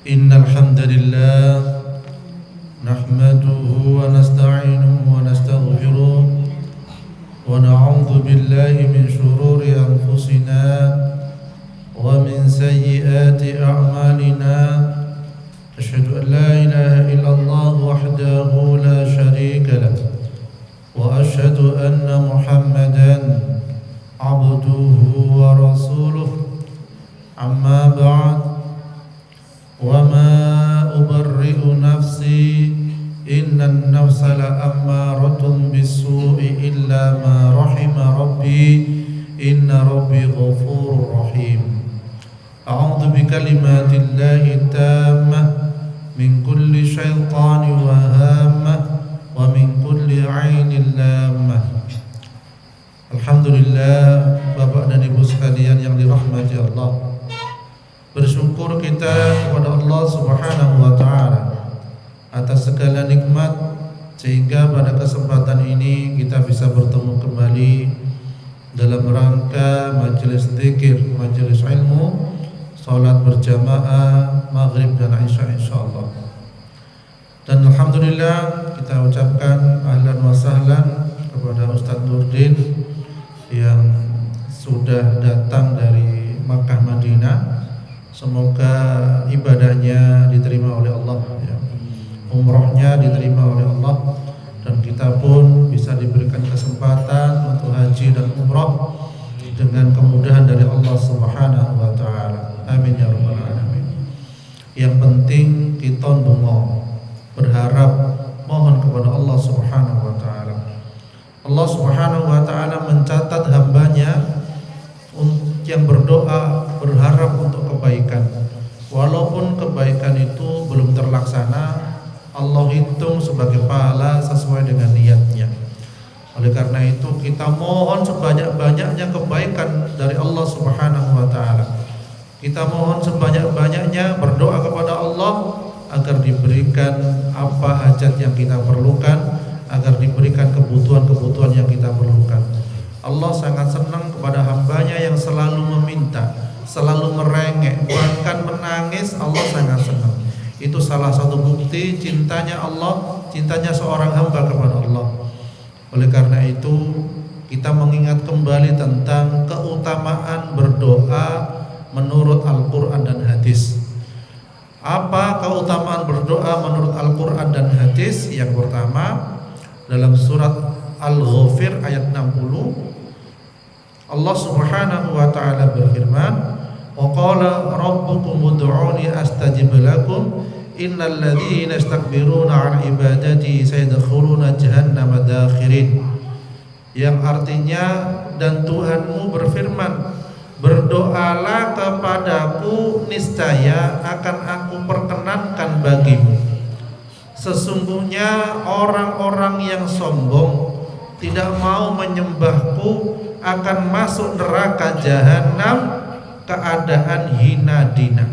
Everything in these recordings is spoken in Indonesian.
إن الحمد لله نحمده ونستعينه ونستغفره ونعوذ بالله من شرور أنفسنا ومن سيئات أعمالنا. أشهد أن لا إله إلا الله وحده لا شريك له وأشهد أن محمدا عبده ورسوله. أما بعد وما أبرئ نفسي إن النفس لأمارة بالسوء إلا ما رحم ربي إن ربي غفور رحيم. أعوذ بكلمات الله التامة من كل شيطان وهامة ومن كل عين لامة. Alhamdulillah, Bapak dan Ibu sekalian yang dirahmati Allah, bersyukur kita kepada Allah Subhanahu wa taala atas segala nikmat sehingga pada kesempatan ini kita bisa bertemu kembali dalam rangka majelis zikir, majelis ilmu, salat berjamaah maghrib dan isya insyaallah. Dan alhamdulillah kita ucapkan ahlan wa sahlan kepada Ustaz Nurdin yang sudah datang dari Makkah Madinah. Semoga ibadahnya diterima oleh Allah, ya. Umrohnya diterima oleh Allah, dan kita pun bisa diberikan kesempatan untuk haji dan umroh dengan kemudahan dari Allah Subhanahu wa taala. Amin ya rabbal alamin. Yang penting kita ndonga, berharap, mohon kepada Allah Subhanahu wa taala. Allah Subhanahu wa taala mencatat hambanya yang berdoa, berharap untuk kebaikan. Walaupun kebaikan itu belum terlaksana, Allah hitung sebagai pahala sesuai dengan niatnya. Oleh karena itu kita mohon sebanyak-banyaknya kebaikan dari Allah Subhanahu wa taala. Kita mohon sebanyak-banyaknya berdoa kepada Allah agar diberikan apa hajat yang kita perlukan, agar diberikan kebutuhan-kebutuhan yang kita perlukan. Allah sangat senang kepada hambanya yang selalu meminta, selalu merengek, bahkan menangis. Allah sangat senang. Itu salah satu bukti cintanya Allah, cintanya seorang hamba kepada Allah. Oleh karena itu kita mengingat kembali tentang keutamaan berdoa menurut Al-Quran dan hadis. Apa keutamaan berdoa menurut Al-Quran dan hadis? Yang pertama, dalam surat Al-Ghafir ayat 60, Allah Subhanahu wa taala berfirman, "Wa qala rabbukum ud'uni astajib lakum innal ladzina yastakbiruna 'an ibadati sayadkhuluna jahannama dakhirin." Yang artinya, dan Tuhanmu berfirman, "Berdoalah kepadaku, niscaya akan aku perkenankan bagimu. Sesungguhnya orang-orang yang sombong tidak mau menyembahku akan masuk neraka jahanam keadaan hina dina."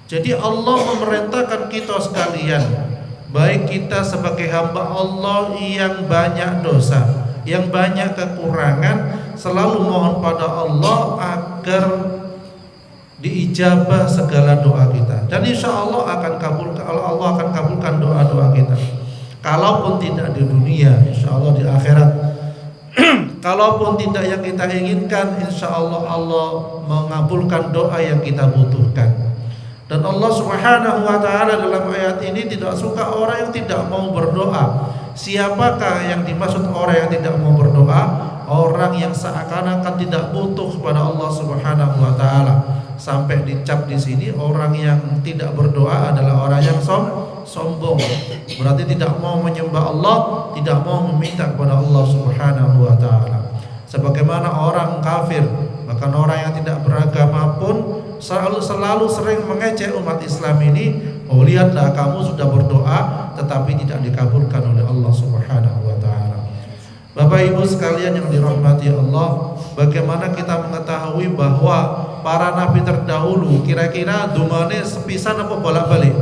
Jadi Allah memerintahkan kita sekalian, baik kita sebagai hamba Allah yang banyak dosa, yang banyak kekurangan, selalu mohon pada Allah agar diijabah segala doa kita, dan insya Allah akan kabulkan doa-doa kita. Kalaupun tidak di dunia, insya Allah di akhirat. Kalaupun tidak yang kita inginkan, insya Allah Allah mengabulkan doa yang kita butuhkan. Dan Allah Subhanahu wa taala dalam ayat ini tidak suka orang yang tidak mau berdoa. Siapakah yang dimaksud orang yang tidak mau berdoa? Orang yang seakan-akan tidak butuh kepada Allah Subhanahu wa taala. Sampai dicap di sini orang yang tidak berdoa adalah orang yang sombong. Berarti tidak mau menyembah Allah, tidak mau meminta kepada Allah Subhanahu wa taala. Sebagaimana orang kafir, bahkan orang yang tidak beragama pun selalu sering mengejek umat Islam ini. Oh, lihatlah kamu sudah berdoa tetapi tidak dikabulkan oleh Allah Subhanahu wa taala. Bapak Ibu sekalian yang dirahmati Allah, bagaimana kita mengetahui bahwa para nabi terdahulu kira-kira dumane sepisan apa bolak-balik?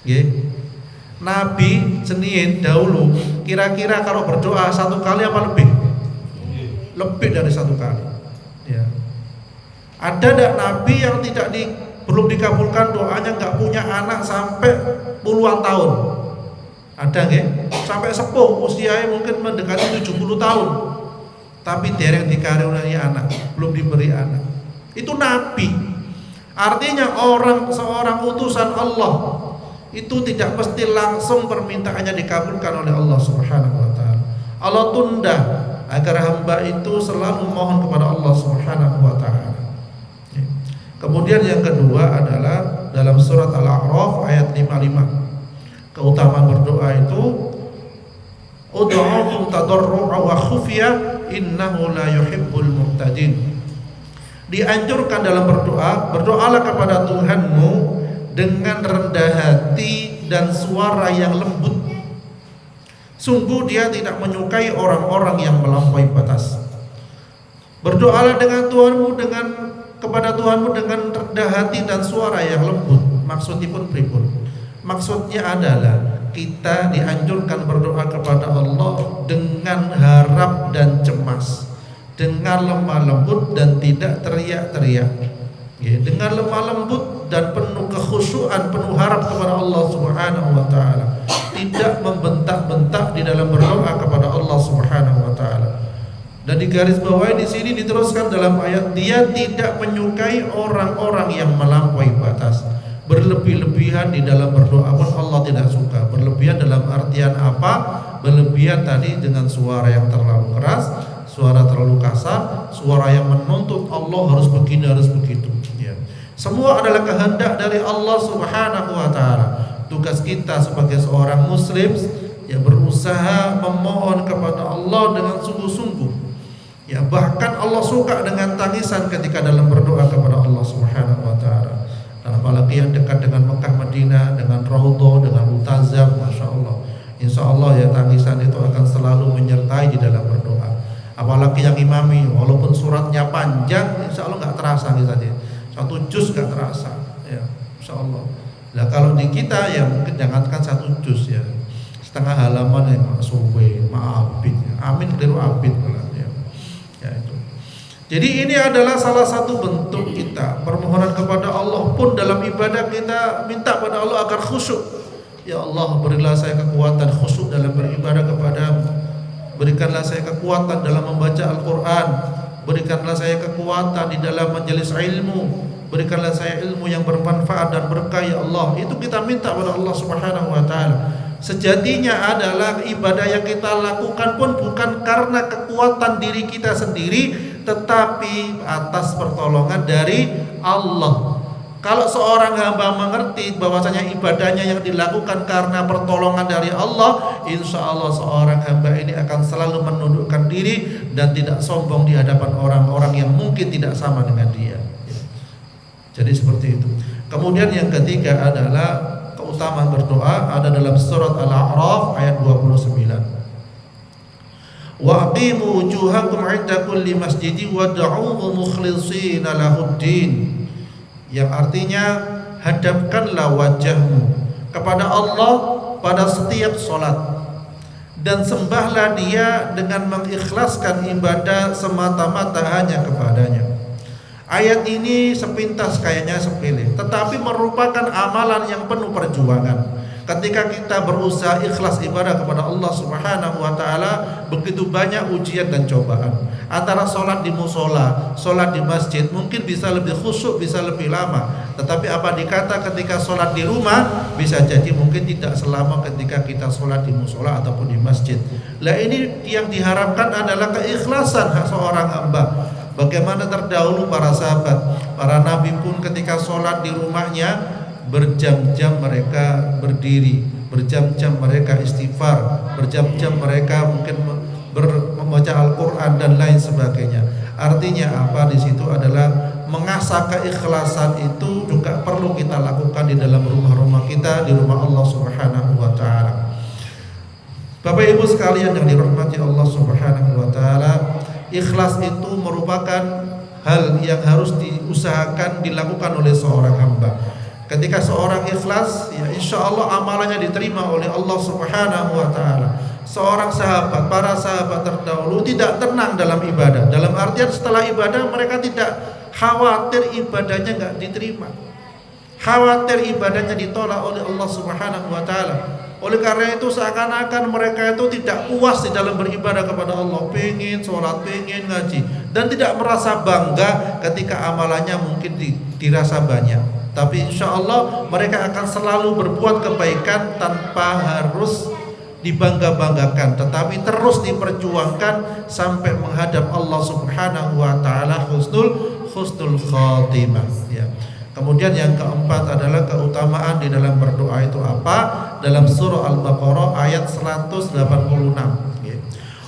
Nggih. Nabi seniin dahulu kira-kira kalau berdoa satu kali apa lebih? Lebih dari satu kali. Ya. Ada tidak nabi yang tidak belum dikabulkan doanya, nggak punya anak sampai puluhan tahun. Ada nggih? Sampai sepuh usianya mungkin mendekati 70 tahun. Tapi dereng dikaruniai anak, belum diberi anak. Itu nabi. Artinya seorang utusan Allah itu tidak mesti langsung permintaannya dikabulkan oleh Allah Subhanahu wa taala. Allah tunda agar hamba itu selalu mohon kepada Allah Subhanahu wa taala. Kemudian yang kedua adalah dalam surat Al-A'raf ayat 55. Keutamaan berdoa itu ud'uhu tadarru'a wa khufya innahu la yuhibbul mu'tadin. Dianjurkan dalam berdoa, berdoalah kepada Tuhanmu dengan rendah hati dan suara yang lembut. Sungguh dia tidak menyukai orang-orang yang melampaui batas. Berdoalah kepada Tuhanmu dengan rendah hati dan suara yang lembut. Maksudnya pun pripun? Maksudnya adalah kita dianjurkan berdoa kepada Allah dengan harap dan cemas, dengan lemah lembut dan tidak teriak-teriak, dengan lemah lembut dan penuh kekhusyuan, penuh harap kepada Allah Subhanahu wa taala, tidak membentak-bentak di dalam berdoa kepada Allah Subhanahu wa taala. Dan di garis bawah di sini diteruskan dalam ayat, dia tidak menyukai orang-orang yang melampaui batas. Berlebih-lebihan di dalam berdoa pun Allah tidak suka. Berlebihan dalam artian apa? Berlebihan tadi dengan suara yang terlalu keras, suara terlalu kasar, suara yang menuntut Allah harus begini, harus begitu. Ya. Semua adalah kehendak dari Allah Subhanahu wa taala. Tugas kita sebagai seorang muslim ya berusaha memohon kepada Allah dengan sungguh-sungguh. Ya, bahkan Allah suka dengan tangisan ketika dalam berdoa kepada Allah Subhanahu wa taala. Dan apalagi yang dekat dengan Mekah Madinah, dengan Raudhah, dengan Multazam, Masya Allah, insya Allah ya tangisan itu akan selalu menyertai di dalam berdoa. Apalagi yang imami, walaupun suratnya panjang, insya Allah nggak terasa misalnya, satu juz nggak terasa, ya, insya Allah. Nah kalau di kita ya mungkin jangankan satu juz ya, setengah halaman ya suwe, abid, amin keliru abid ya. Ya itu. Jadi ini adalah salah satu bentuk kita permohonan kepada Allah pun dalam ibadah kita minta pada Allah agar khusyuk. Ya Allah, berilah saya kekuatan khusyuk dalam beribadah kepadamu. Berikanlah saya kekuatan dalam membaca Al-Quran. Berikanlah saya kekuatan di dalam majelis ilmu. Berikanlah saya ilmu yang bermanfaat dan berkah ya Allah. Itu kita minta pada Allah Subhanahu wa taala. Sejatinya adalah ibadah yang kita lakukan pun bukan karena kekuatan diri kita sendiri, tetapi atas pertolongan dari Allah. Kalau seorang hamba mengerti bahwasanya ibadahnya yang dilakukan karena pertolongan dari Allah, insya Allah seorang hamba ini akan selalu menundukkan diri dan tidak sombong di hadapan orang-orang yang mungkin tidak sama dengan dia. Jadi seperti itu. Kemudian yang ketiga adalah keutamaan berdoa, ada dalam surat Al-A'raf ayat 29. Wa aqimu wujuhakum 'inda kulli masjidin wad'uuhu mukhlishina lahuddin. Yang artinya hadapkanlah wajahmu kepada Allah pada setiap salat dan sembahlah Dia dengan mengikhlaskan ibadah semata-mata hanya kepadanya. Ayat ini sepintas kayaknya sepele, tetapi merupakan amalan yang penuh perjuangan. Ketika kita berusaha ikhlas ibadah kepada Allah Subhanahu wa taala, begitu banyak ujian dan cobaan. Antara sholat di musola, sholat di masjid mungkin bisa lebih khusyuk, bisa lebih lama. Tetapi apa dikata ketika sholat di rumah, bisa jadi mungkin tidak selama ketika kita sholat di musola ataupun di masjid. Lah ini yang diharapkan adalah keikhlasan hak seorang hamba. Bagaimana terdahulu para sahabat, para nabi pun ketika sholat di rumahnya berjam-jam mereka berdiri, berjam-jam mereka istighfar, berjam-jam mereka mungkin membaca Al-Quran dan lain sebagainya. Artinya apa? Di situ adalah mengasah keikhlasan itu juga perlu kita lakukan di dalam rumah-rumah kita, di rumah Allah Subhanahu wa taala. Bapak Ibu sekalian yang dirahmati Allah Subhanahu wa taala, ikhlas itu merupakan hal yang harus diusahakan dilakukan oleh seorang hamba. Ketika seorang ikhlas, ya insya Allah amalannya diterima oleh Allah Subhanahu wa taala. Seorang sahabat, para sahabat terdahulu tidak tenang dalam ibadah. Dalam artian setelah ibadah mereka tidak khawatir ibadahnya nggak diterima. khawatir ibadahnya ditolak oleh Allah Subhanahu wa taala. Oleh karena itu seakan-akan mereka itu tidak puas di dalam beribadah kepada Allah, pengen sholat, pengen ngaji, dan tidak merasa bangga ketika amalannya mungkin dirasa banyak. Tapi insya Allah mereka akan selalu berbuat kebaikan tanpa harus dibangga-banggakan, tetapi terus diperjuangkan sampai menghadap Allah Subhanahu wa taala husnul khatimah ya. Kemudian yang keempat adalah keutamaan di dalam berdoa itu apa? Dalam surah Al-Baqarah ayat 186 ya.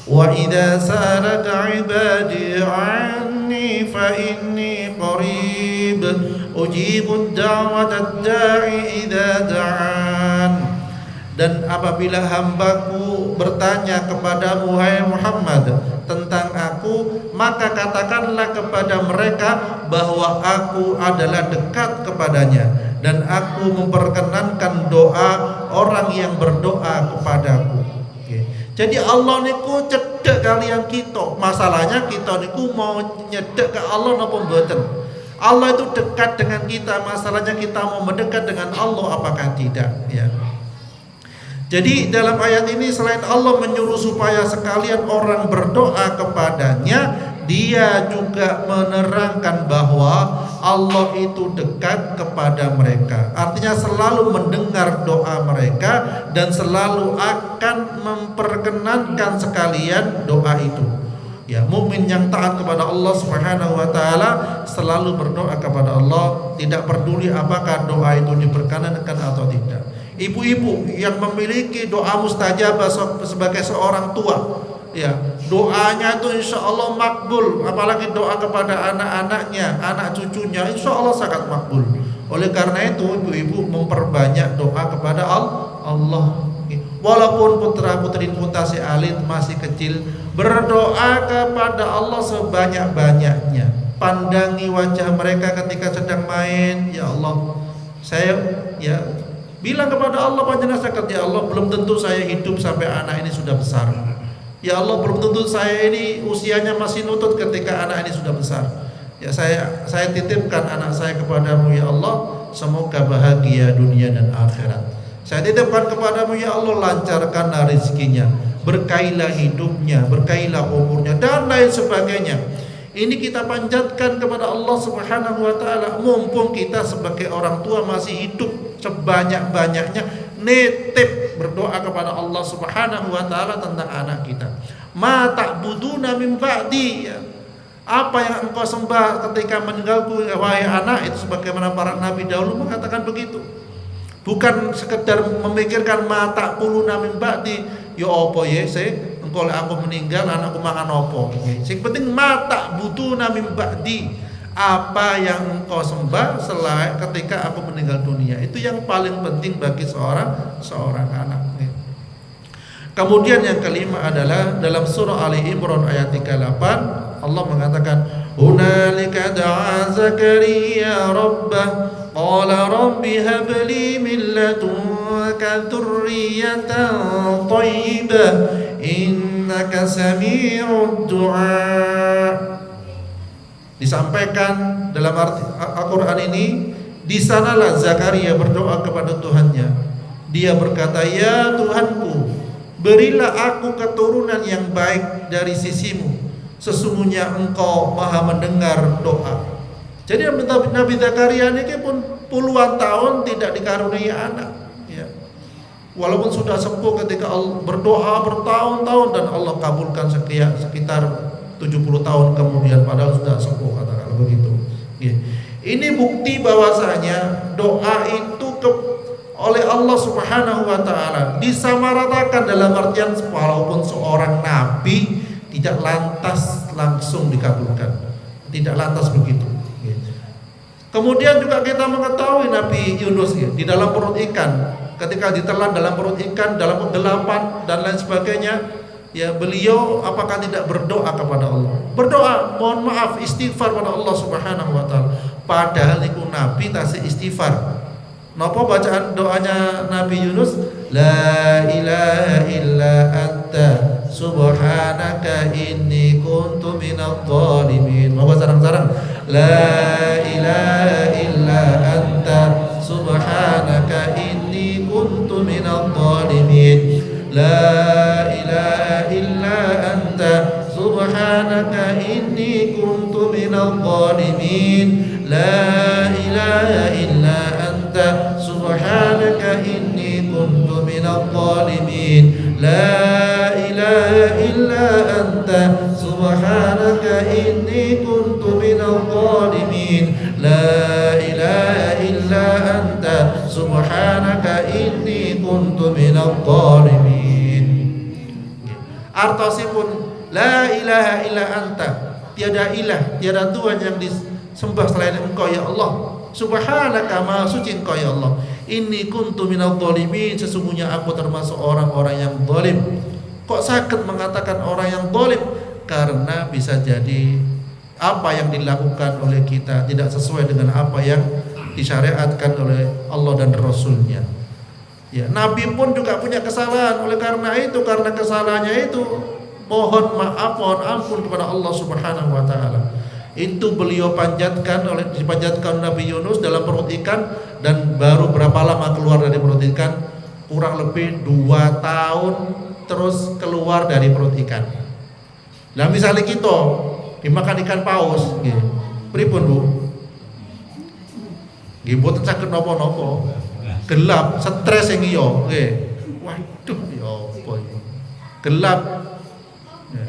Wa idza sa'alaka 'ibadi 'anni fa inni qarib ujibu da'watad da'i idza da'an. Dan apabila hambaku bertanya kepadamu hai Muhammad tentang aku, maka katakanlah kepada mereka bahwa aku adalah dekat kepadanya dan aku memperkenankan doa orang yang berdoa kepadaku. Jadi Allah niku cedek kalian kita. Masalahnya kita niku mau nyedek ke Allah napa mboten? Allah itu dekat dengan kita, masalahnya kita mau mendekat dengan Allah apakah tidak ya. Jadi dalam ayat ini selain Allah menyuruh supaya sekalian orang berdoa kepadanya, dia juga menerangkan bahwa Allah itu dekat kepada mereka. Artinya selalu mendengar doa mereka dan selalu akan memperkenankan sekalian doa itu. Ya, mukmin yang taat kepada Allah Subhanahu wa taala selalu berdoa kepada Allah, tidak peduli apakah doa itu diperkenankan atau tidak. Ibu-ibu yang memiliki doa mustajabah sebagai seorang tua, ya doanya itu insya Allah makbul, apalagi doa kepada anak-anaknya, anak cucunya, insya Allah sangat makbul. Oleh karena itu ibu-ibu memperbanyak doa kepada Allah. Walaupun putra-putri kita si alit masih kecil, berdoa kepada Allah sebanyak-banyaknya. Pandangi wajah mereka ketika sedang main, ya Allah, saya ya bilang kepada Allah panjenengan sakit, ya Allah belum tentu saya hidup sampai anak ini sudah besar. Ya Allah belum tentu saya ini usianya masih nutut ketika anak ini sudah besar. Ya saya titipkan anak saya kepadamu ya Allah, semoga bahagia dunia dan akhirat. Saya titipkan kepadamu ya Allah, lancarkan rezekinya, berkailah hidupnya, berkailah umurnya dan lain sebagainya. Ini kita panjatkan kepada Allah Subhanahu wa taala. Mumpung kita sebagai orang tua masih hidup, sebanyak-banyaknya nitip berdoa kepada Allah Subhanahu wa taala tentang anak kita. Ma ta'buduna min ba'di. Apa yang engkau sembah ketika meninggalku wahai anak, itu sebagaimana para nabi dahulu mengatakan begitu. Bukan sekedar memikirkan ma ta'kuluna min ba'di, ya apa ya kalau aku meninggal anakku makan apa. Yang penting mata butuh min ba'di, apa yang engkau sembah selain ketika aku meninggal dunia, itu yang paling penting bagi seorang anak. Kemudian yang kelima adalah dalam surah Ali Imran ayat 38 Allah mengatakan hunalika da'a Zakaria rabbah qala rabbi habli min ladunka dzurriyyatan thayyibah innaka sami'ud du'a. Disampaikan dalam Al-Quran ini, di sanalah Zakaria berdoa kepada Tuhannya. Dia berkata, ya Tuhanku, berilah aku keturunan yang baik dari sisimu. Sesungguhnya engkau maha mendengar doa. Jadi Nabi Zakaria ini pun puluhan tahun tidak dikaruniai anak ya. Walaupun sudah sepuh ketika Allah berdoa bertahun-tahun dan Allah kabulkan sekitar 70 tahun kemudian, padahal sudah sepuh, katakanlah begitu ya. Ini bukti bahwasanya doa itu oleh Allah Subhanahu wa taala disamaratakan, dalam artian walaupun seorang nabi tidak lantas langsung dikabulkan, tidak lantas begitu. Kemudian juga kita mengetahui Nabi Yunus ya, di dalam perut ikan, ketika ditelan dalam perut ikan, dalam kegelapan dan lain sebagainya, ya beliau apakah tidak berdoa kepada Allah? Berdoa, mohon maaf, istighfar kepada Allah Subhanahu wa taala. Padahal niku Nabi tasih istighfar. Napa bacaan doanya Nabi Yunus? La ilaha illa anta subhanaka inni kuntu minadh dhalimin. Moga sarang-sarang. La ilaha illa anta subhanaka inni kuntu minadh dhalimin. La ilaha illa anta subhanaka inni kuntu minadh dhalimin. La ilaha illa anta subhanaka inni kuntu minadh dhalimin. La ilaha illa anta subhanaka inni kuntu minadh dhalimin. La ilaha illa anta subhanaka inni kuntu minadh dhalimin. Artosipun la ilaha illa anta, tiada ilah, tiada Tuhan yang disembah selain Engkau ya Allah. Subhanaka, maha suci Engkau ya Allah. Inni kuntu minadh dhalimin, sesungguhnya aku termasuk orang-orang yang zalim. Kok sakit mengatakan orang yang zalim? Karena bisa jadi apa yang dilakukan oleh kita tidak sesuai dengan apa yang disyariatkan oleh Allah dan Rasulnya. Ya, Nabi pun juga punya kesalahan. Oleh karena itu, karena kesalahannya itu, mohon maaf, mohon ampun kepada Allah Subhanahu wa taala. Itu beliau dipanjatkan Nabi Yunus dalam perut ikan, dan baru berapa lama keluar dari perut ikan? Kurang lebih 2 tahun terus keluar dari perut ikan. Nah, misalnya kita dimakan ikan paus, nggih. Pripun, Bu? Nggih mboten saged napa-napa. Gelap, stres yang iya, nggih. Waduh, ya apa iki? Gelap. Ya.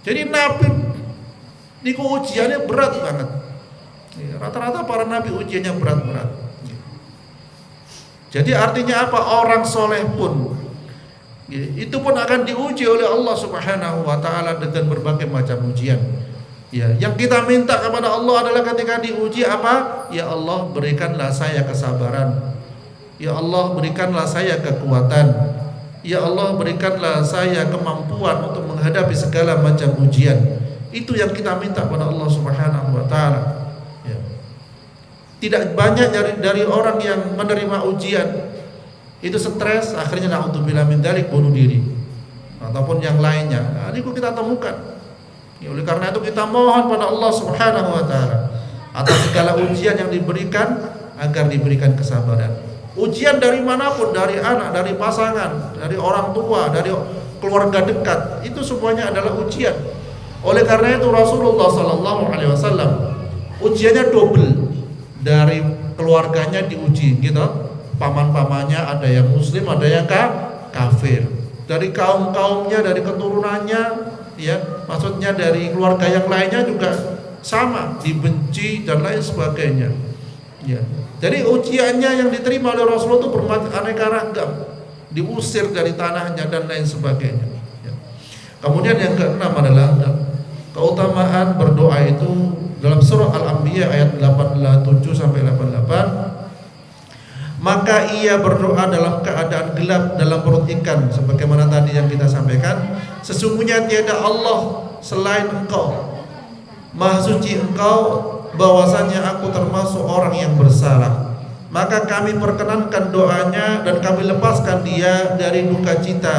Jadi Nabi niku ujiannya berat banget. Ya, rata-rata para nabi ujiannya berat-berat. Jadi artinya apa? Orang soleh pun ya, itu pun akan diuji oleh Allah Subhanahu wa taala dengan berbagai macam ujian. Ya, yang kita minta kepada Allah adalah ketika diuji apa? Ya Allah, berikanlah saya kesabaran. Ya Allah, berikanlah saya kekuatan. Ya Allah, berikanlah saya kemampuan untuk menghadapi segala macam ujian. Itu yang kita minta kepada Allah Subhanahu wa taala. Ya. Tidak banyak dari orang yang menerima ujian itu stres, akhirnya na'udzubillah min dzalik, bunuh diri ataupun yang lainnya. Nah, ini kita temukan. Ya, oleh karena itu kita mohon pada Allah Subhanahu wa taala atas segala ujian yang diberikan agar diberikan kesabaran. Ujian dari manapun, dari anak, dari pasangan, dari orang tua, dari keluarga dekat, itu semuanya adalah ujian. Oleh karena itu Rasulullah sallallahu alaihi wasallam ujiannya double. Dari keluarganya diuji, gitu. Paman-pamannya ada yang muslim, ada yang kafir. Dari kaum-kaumnya, dari keturunannya, ya, maksudnya dari keluarga yang lainnya juga sama, dibenci dan lain sebagainya. Ya. Jadi ujiannya yang diterima oleh Rasulullah itu beraneka ragam, diusir dari tanahnya dan lain sebagainya. Ya. Kemudian yang keenam adalah keutamaan berdoa itu dalam surah Al-Anbiya ayat 87 sampai 88. Maka ia berdoa dalam keadaan gelap dalam perut ikan, sebagaimana tadi yang kita sampaikan. Sesungguhnya tiada Allah selain Engkau, Maha suci Engkau, bahwasanya aku termasuk orang yang bersalah. Maka kami perkenankan doanya dan kami lepaskan dia dari duka cita,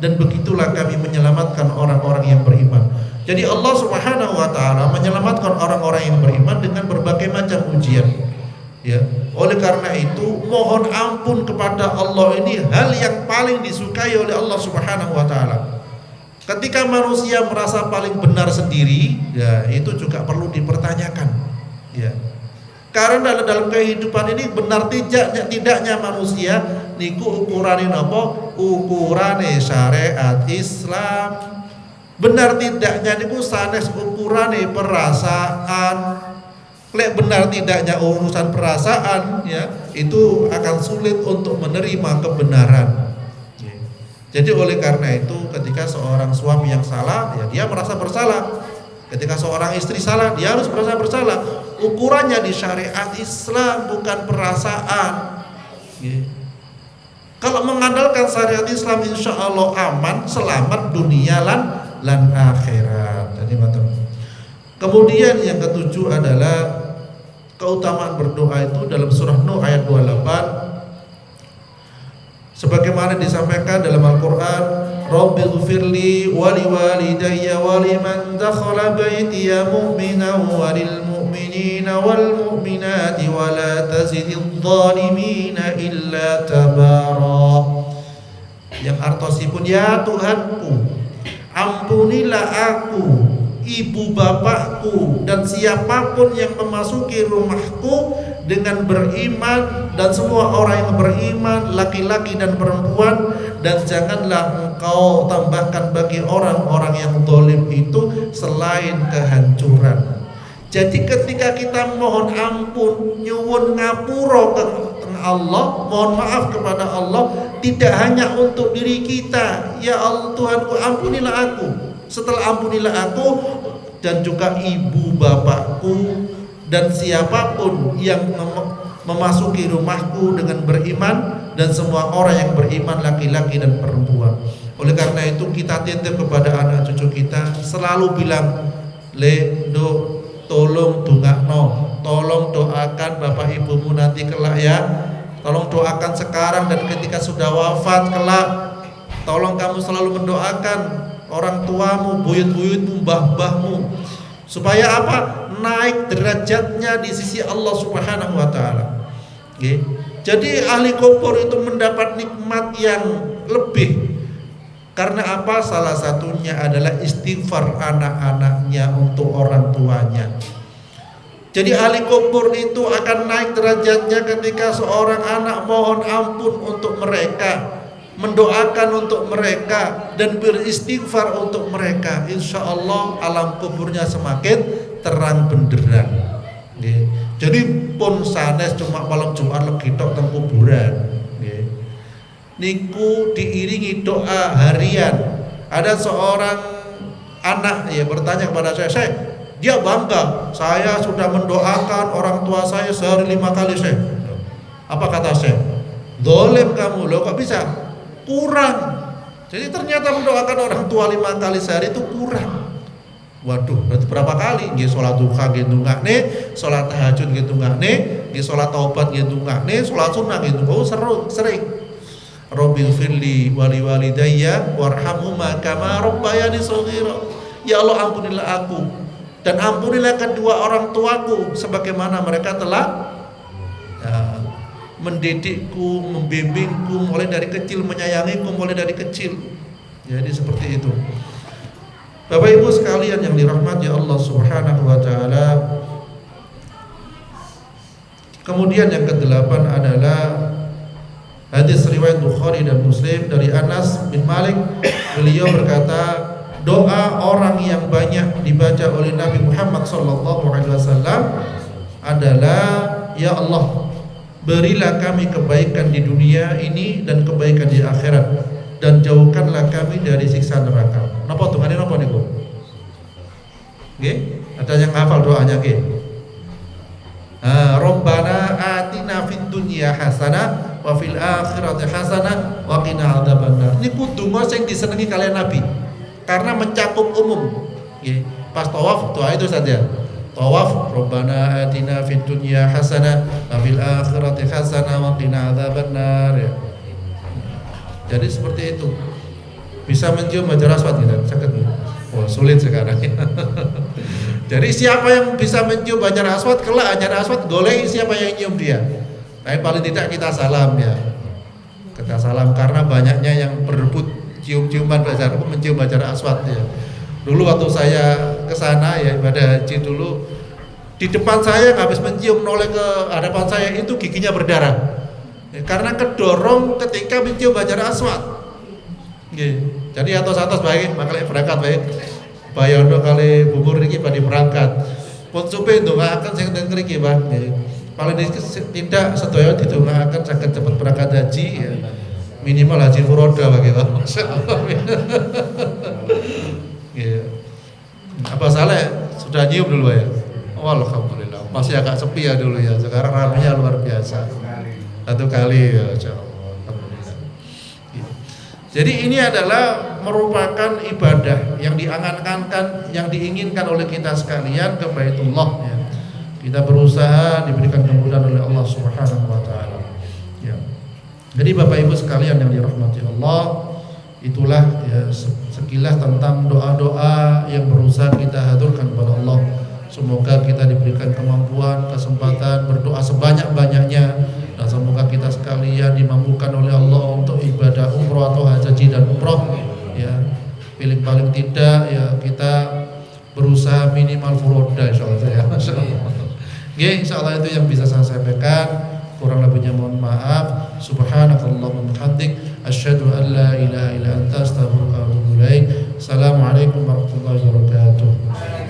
dan begitulah kami menyelamatkan orang-orang yang beriman. Jadi Allah Subhanahu wa taala menyelamatkan orang-orang yang beriman dengan berbagai macam ujian. Ya. Oleh karena itu mohon ampun kepada Allah ini hal yang paling disukai oleh Allah Subhanahu wa taala. Ketika manusia merasa paling benar sendiri, ya itu juga perlu dipertanyakan. Ya. Karena dalam kehidupan ini benar tidaknya manusia niku ukurane napa? Ukurane syariat Islam. Benar tidaknya niku sanes ukurane perasaan. Lek benar tidaknya urusan perasaan, ya, itu akan sulit untuk menerima kebenaran. Jadi oleh karena itu ketika seorang suami yang salah, ya dia merasa bersalah. Ketika seorang istri salah, dia harus merasa bersalah. Ukurannya di syariat Islam, bukan perasaan. Kalau mengandalkan syariat Islam, insya Allah aman, selamat dunia lan akhirat. Jadi kemudian yang ketujuh adalah keutamaan berdoa itu dalam surah Nuh ayat 28. Sebagaimana disampaikan dalam Al-Quran, Rabbighfirli wa liwalidayya wa liman dakhala baitiya mu'minan wa lil mu'minina wal mu'minati wa la tazididz zalimina illa tabara. Yang artosipun, ya Tuhanku, ampunilah aku, ibu bapakku, dan siapapun yang memasuki rumahku dengan beriman, dan semua orang yang beriman, laki-laki dan perempuan, dan janganlah engkau tambahkan bagi orang-orang yang zalim itu selain kehancuran. Jadi ketika kita mohon ampun, nyuwun ngapura ke Allah, mohon maaf kepada Allah, tidak hanya untuk diri kita, ya Allah Tuhanku ampunilah aku, setelah ampunilah aku, dan juga ibu bapakku dan siapapun yang memasuki rumahku dengan beriman, dan semua orang yang beriman, laki-laki dan perempuan. Oleh karena itu kita titip kepada anak cucu kita, selalu bilang, tolong dongakno, tolong doakan bapak ibumu nanti kelak ya, tolong doakan sekarang dan ketika sudah wafat kelak, tolong kamu selalu mendoakan orang tuamu, buyut-buyutmu, mbah-mbahmu, supaya apa? Naik derajatnya di sisi Allah Subhanahu wa taala. Okay. Jadi ahli kubur itu mendapat nikmat yang lebih. Karena apa? Salah satunya adalah istighfar anak-anaknya untuk orang tuanya. Jadi ahli kubur itu akan naik derajatnya ketika seorang anak mohon ampun untuk mereka, mendoakan untuk mereka, dan beristighfar untuk mereka. Insya Allah alam kuburnya semakin terang benderang. Jadi pun sanes cuma malam Jumat legi tok teng kuburan. Niku diiringi doa harian. Ada seorang anak ya bertanya kepada saya, dia bangga, saya sudah mendoakan orang tua saya sehari 5 kali saya. Apa kata saya? Zalim kamu, loh kok bisa? Kurang. Jadi ternyata mendoakan orang tua 5 kali sehari itu kurang. Waduh, berarti berapa kali? Nggih salat duha nggih ndongakne, salat tahajud nggih ndongakne, nggih salat taubat nggih ndongakne, salat sunah nggih ndongakne, sering. Rabbil firli wali walidayya warhamhuma kama rabbayani shaghira. Ya Allah ampunilah aku dan ampunilah kedua orang tuaku sebagaimana mereka telah mendidikku, membimbingku mulai dari kecil, menyayangiku mulai dari kecil. Jadi seperti itu. Bapak Ibu sekalian yang dirahmati Allah Subhanahu wa taala. Kemudian yang ke-8 adalah hadis riwayat Bukhari dan Muslim dari Anas bin Malik. Beliau berkata, doa orang yang banyak dibaca oleh Nabi Muhammad SAW adalah, ya Allah, berilah kami kebaikan di dunia ini dan kebaikan di akhirat, dan jauhkanlah kami dari siksa neraka. Napa tuh? Napa niku? Nggih, ada yang hafal doanya nggih? Rabbana atina fid dunya hasanah wa fil akhirati hasanah wa qina adzabannar. Niku donga sing disenengi kalian Nabi karena mencakup umum. Nggih, pas tawaf doa itu saja. Tawaf, Rabbana atina fid dunya hasanah wa fil akhirati hasanah wa qina adzabannar. Ya. Jadi seperti itu. Bisa mencium hajar aswad gitu, sakit. Wah, sulit sekarang. Jadi siapa yang bisa mencium hajar aswad, kelak hajar aswad golek siapa yang nyium dia. Tapi paling tidak kita salam ya. Kita salam karena banyaknya yang berebut cium-ciuman mencium hajar aswad ya. Dulu waktu saya ke sana ya ibadah haji dulu, di depan saya habis mencium noleh ke hadapan saya itu giginya berdarah. Ya, karena kedorong ketika mencium hajar aswad. Jadi atas baik, makanya berangkat baik. Bayondo kali bubur ini pada berangkat. Pun supe ndongaaken sing teng mriki, Pak. Paling tidak sedaya didongaaken saged cepet berangkat haji ya. Minimal haji furoda bagi Pak. Ya. Apa salah ya? Sudah nyium dulu ya? Oh, alhamdulillah. Masih agak sepi ya dulu ya. Sekarang ramenya luar biasa. Satu kali ya, insyaallah. Jadi ini adalah merupakan ibadah yang diangan-angankan, yang diinginkan oleh kita sekalian ke Baitullah ya. Kita berusaha diberikan kemudahan oleh Allah Subhanahu wa taala. Ya. Jadi Bapak Ibu sekalian yang dirahmati Allah, itulah ya sekilas tentang doa-doa yang berusaha kita haturkan kepada Allah Semoga kita diberikan kemampuan, kesempatan berdoa sebanyak-banyaknya, dan semoga kita sekalian dimampukan oleh Allah untuk ibadah umroh atau haji dan umroh. Ya, paling tidak ya kita berusaha minimal furoda insyaallah ya. Nggih, insyaallah itu yang bisa saya sampaikan. Kurang lebihnya mohon maaf. Subhanakallahumma wa bihamdik asyhadu an la ilaha illa anta astaghfiruka wa atubu ilaik. Assalamualaikum warahmatullahi wabarakatuh.